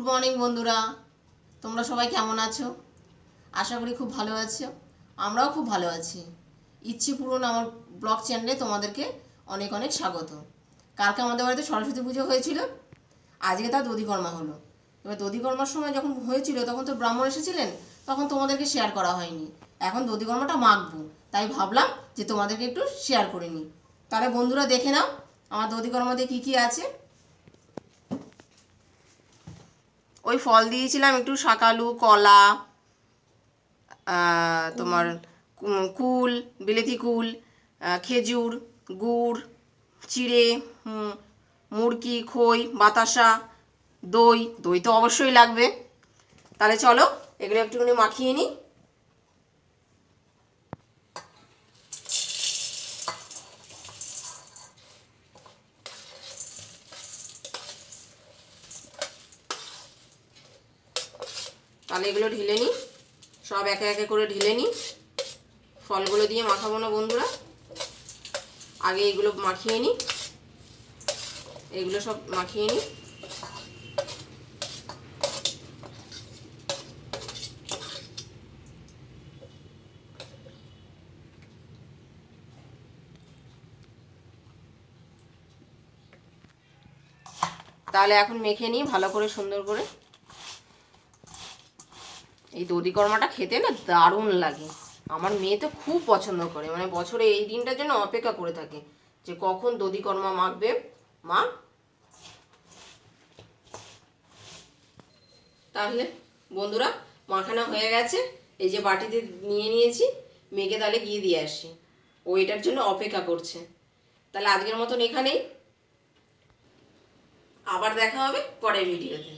Good morning বন্ধুরা, তোমরা সবাই কেমন আছো? আশা করি খুব ভালো আছো। আমরাও খুব ভালো আছি। ইচ্ছে পূরণ আমার ব্লগ চ্যানেলে তোমাদেরকে অনেক অনেক স্বাগত। কালকে আমাদের বাড়িতে সরস্বতী পুজো হয়েছিল, আজকে তার দধিকর্মা হলো। এবার দধিকর্মার সময় যখন হয়েছিল তখন তো ব্রাহ্মণ এসেছিলেন, তখন তোমাদেরকে শেয়ার করা হয়নি। এখন দধিকর্মাটা মাখবো, তাই ভাবলাম যে তোমাদেরকে একটু শেয়ার করে নিই। তাহলে বন্ধুরা দেখে নাও আমার দধিকর্মাতে কী কী আছে। ওই ফল দিয়েছিলাম একটু শাকালু, কলা, তোমার কুল, বিলেতি কুল, খেজুর, গুড়, চিড়ে, মুরকি, খই, বাতাসা, দই। দই তো অবশ্যই লাগবে। তাহলে চলো এগুলো একটুখানি মাখিয়ে নিই। তাহলে এগুলো ঢেলে নিই, সব একে একে করে ঢেলে নিই। ফলগুলো দিয়ে মাখাবো না বন্ধুরা, আগে এগুলো মাখিয়ে নিই। এগুলো সব মাখিয়ে নিই। তাহলে এখন মেখে নিই ভালো করে, সুন্দর করে। এই দধিকর্মাটা খেতে না দারুণ লাগে। আমার মেয়ে তো খুব পছন্দ করে, মানে বছরে এই দিনটার জন্য অপেক্ষা করে থাকে যে কখন দধিকর্মা মাখবে মা। তাহলে বন্ধুরা মাখানো হয়ে গেছে, এই যে বাটিতে নিয়ে নিয়েছি। মেয়েকে তাহলে গিয়ে দিয়ে আসি, ও এটার জন্য অপেক্ষা করছে। তাহলে আজকের মতন এখানেই, আবার দেখা হবে পরের ভিডিওতে।